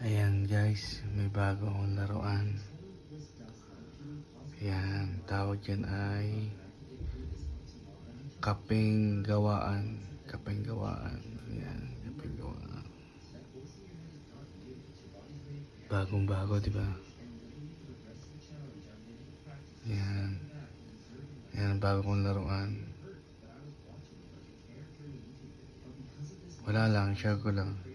Ayan guys, may bago akong laruan. Ayan, tawag yan ay kapeng gawaan. Kapeng gawaan. Ayan, kapeng gawaan. Bagong bago, di ba? Ayan. Ayan, bago kong laruan. Wala lang, share ko lang.